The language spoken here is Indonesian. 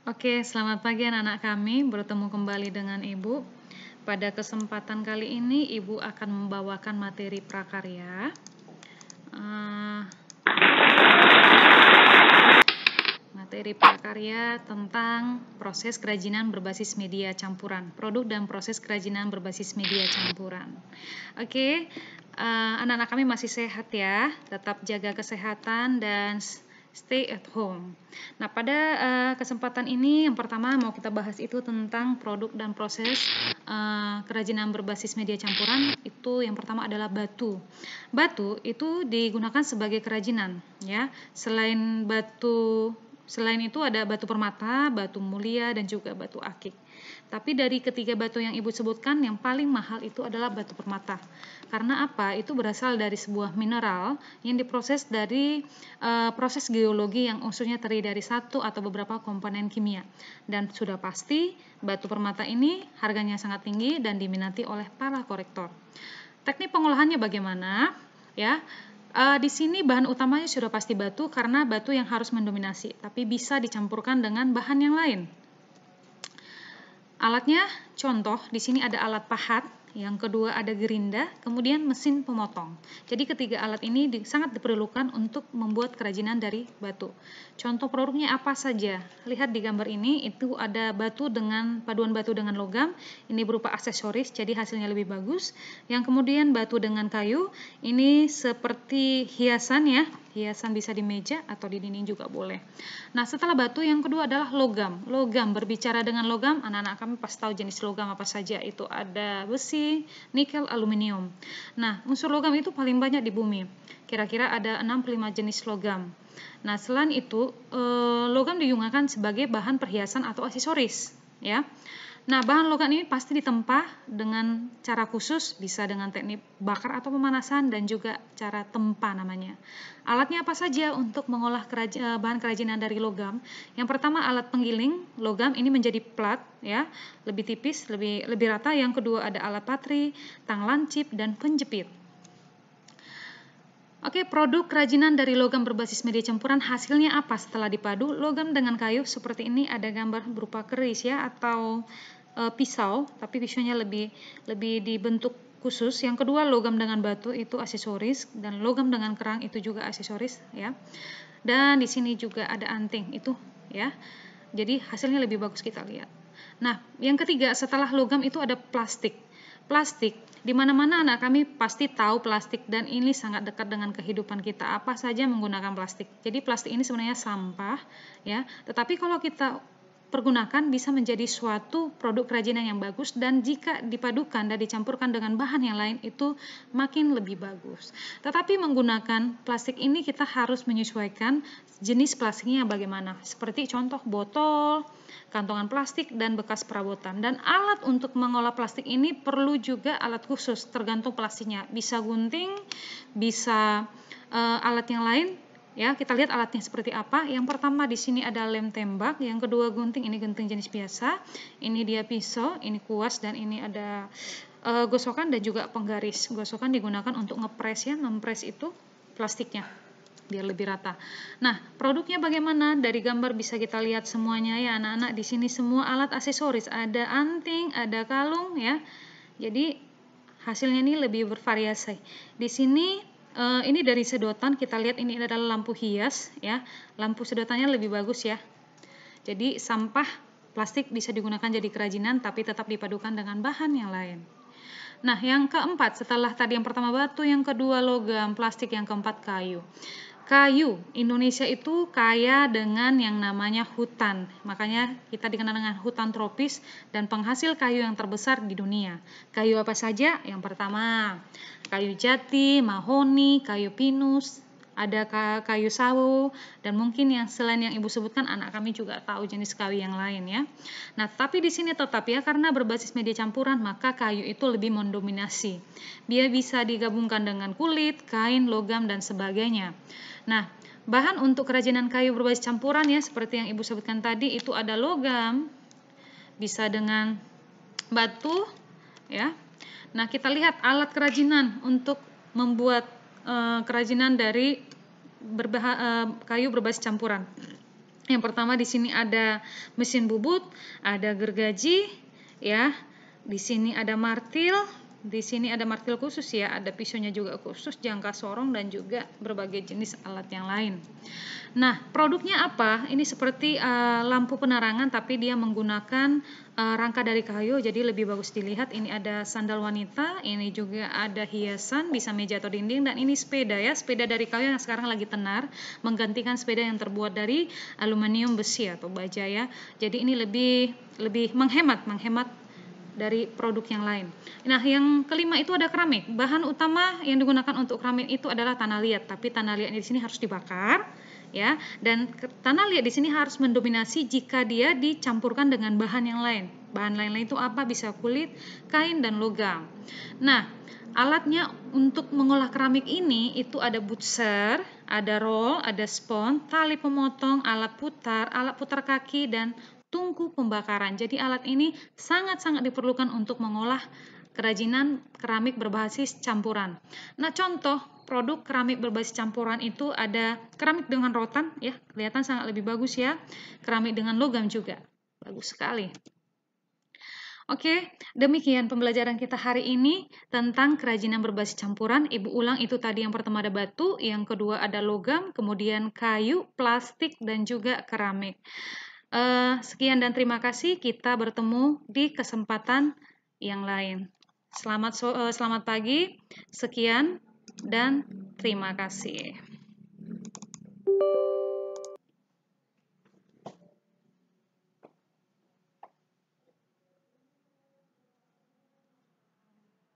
Oke, selamat pagi anak-anak kami. Bertemu kembali dengan Ibu. Pada kesempatan kali ini, Ibu akan membawakan materi prakarya. Materi prakarya tentang proses kerajinan berbasis media campuran. Produk dan proses kerajinan berbasis media campuran. Oke, anak-anak kami masih sehat ya. Tetap jaga kesehatan dan stay at home. Nah, pada kesempatan ini yang pertama mau kita bahas itu tentang produk dan proses kerajinan berbasis media campuran. Itu yang pertama adalah batu. Batu itu digunakan sebagai kerajinan ya. Selain itu ada batu permata, batu mulia, dan juga batu akik. Tapi dari ketiga batu yang Ibu sebutkan, yang paling mahal itu adalah batu permata. Karena apa? Itu berasal dari sebuah mineral yang diproses dari proses geologi yang unsurnya terdiri dari satu atau beberapa komponen kimia. Dan sudah pasti batu permata ini harganya sangat tinggi dan diminati oleh para kolektor. Teknik pengolahannya bagaimana? Ya, di sini bahan utamanya sudah pasti batu karena batu yang harus mendominasi, tapi bisa dicampurkan dengan bahan yang lain. Alatnya, contoh di sini ada alat pahat, yang kedua ada gerinda, kemudian mesin pemotong. Jadi ketiga alat ini sangat diperlukan untuk membuat kerajinan dari batu. Contoh produknya apa saja? Lihat di gambar ini, itu ada batu dengan paduan batu dengan logam, ini berupa aksesoris, jadi hasilnya lebih bagus. Yang kemudian batu dengan kayu, ini seperti hiasan ya, hiasan bisa di meja atau di dinding juga boleh. Nah, setelah batu yang kedua adalah logam. Logam, berbicara dengan logam, anak-anak kami pasti tahu jenis logam apa saja. Itu ada besi, nikel, aluminium. Nah, unsur logam itu paling banyak di bumi. Kira-kira ada 65 jenis logam. Nah, selain itu, logam digunakan sebagai bahan perhiasan atau aksesoris, ya. Nah, bahan logam ini pasti ditempa dengan cara khusus, bisa dengan teknik bakar atau pemanasan dan juga cara tempa namanya. Alatnya apa saja untuk mengolah bahan kerajinan dari logam? Yang pertama alat penggiling logam ini menjadi plat ya, lebih tipis, lebih rata. Yang kedua ada alat patri, tang lancip dan penjepit. Oke, produk kerajinan dari logam berbasis media campuran hasilnya apa setelah dipadu logam dengan kayu seperti ini, ada gambar berupa keris ya atau pisau, tapi pisaunya lebih dibentuk khusus. Yang kedua logam dengan batu itu aksesoris dan logam dengan kerang itu juga aksesoris ya. Dan di sini juga ada anting itu ya. Jadi hasilnya lebih bagus kita lihat. Nah, yang ketiga setelah logam itu ada plastik. Plastik, di mana-mana anak kami pasti tahu plastik dan ini sangat dekat dengan kehidupan kita. Apa saja menggunakan plastik. Jadi plastik ini sebenarnya sampah ya, tetapi kalau kita pergunakan bisa menjadi suatu produk kerajinan yang bagus dan jika dipadukan dan dicampurkan dengan bahan yang lain itu makin lebih bagus. Tetapi menggunakan plastik ini kita harus menyesuaikan jenis plastiknya bagaimana. Seperti contoh botol, kantongan plastik dan bekas perabotan. Dan alat untuk mengolah plastik ini perlu juga alat khusus tergantung plastiknya. Bisa gunting, bisa alat yang lain. Ya, kita lihat alatnya seperti apa. Yang pertama di sini ada lem tembak, yang kedua gunting, ini gunting jenis biasa. Ini dia pisau, ini kuas dan ini ada gosokan dan juga penggaris. Gosokan digunakan untuk ngepres ya, ngepres itu plastiknya biar lebih rata. Nah, produknya bagaimana? Dari gambar bisa kita lihat semuanya ya anak-anak. Di sini semua alat aksesoris, ada anting, ada kalung ya. Jadi hasilnya ini lebih bervariasi. Di sini ini dari sedotan kita lihat ini adalah lampu hias ya. Lampu sedotannya lebih bagus ya. Jadi sampah plastik bisa digunakan jadi kerajinan tapi tetap dipadukan dengan bahan yang lain. Nah, yang keempat setelah tadi yang pertama batu, yang kedua logam, plastik, yang keempat kayu. Kayu, Indonesia itu kaya dengan yang namanya hutan. Makanya kita dikenal dengan hutan tropis dan penghasil kayu yang terbesar di dunia. Kayu apa saja? Yang pertama, kayu jati, mahoni, kayu pinus, ada kayu sawo, dan mungkin yang selain yang Ibu sebutkan anak kami juga tahu jenis kayu yang lain ya. Nah, tapi di sini tetap ya karena berbasis media campuran maka kayu itu lebih mendominasi. Dia bisa digabungkan dengan kulit, kain, logam dan sebagainya. Nah, bahan untuk kerajinan kayu berbasis campuran ya seperti yang Ibu sebutkan tadi itu ada logam, bisa dengan batu ya. Nah, kita lihat alat kerajinan untuk membuat kerajinan dari kayu berbasis campuran. Yang pertama di sini ada mesin bubut, ada gergaji, ya. Di sini ada martil, di sini ada martil khusus ya, ada pisaunya juga khusus, jangka sorong dan juga berbagai jenis alat yang lain. Nah, produknya apa? Ini seperti lampu penerangan tapi dia menggunakan rangka dari kayu, jadi lebih bagus dilihat. Ini ada sandal wanita, ini juga ada hiasan, bisa meja atau dinding, dan ini sepeda ya, sepeda dari kayu yang sekarang lagi tenar, menggantikan sepeda yang terbuat dari aluminium besi atau baja ya. Jadi ini lebih menghemat dari produk yang lain. Nah, yang kelima itu ada keramik. Bahan utama yang digunakan untuk keramik itu adalah tanah liat, tapi tanah liat di sini harus dibakar, ya. Dan tanah liat di sini harus mendominasi jika dia dicampurkan dengan bahan yang lain. Bahan lain-lain itu apa? Bisa kulit, kain, dan logam. Nah, alatnya untuk mengolah keramik ini itu ada butser, ada roll, ada spons, tali pemotong, alat putar kaki, dan tungku pembakaran. Jadi alat ini sangat-sangat diperlukan untuk mengolah kerajinan keramik berbasis campuran. Nah, contoh produk keramik berbasis campuran itu ada keramik dengan rotan, ya, kelihatan sangat lebih bagus ya. Keramik dengan logam juga, bagus sekali. Oke, demikian pembelajaran kita hari ini tentang kerajinan berbasis campuran. Ibu ulang, itu tadi yang pertama ada batu, yang kedua ada logam, kemudian kayu, plastik, dan juga keramik. Sekian dan terima kasih. Kita bertemu di kesempatan yang lain. Selamat pagi. Sekian dan terima kasih.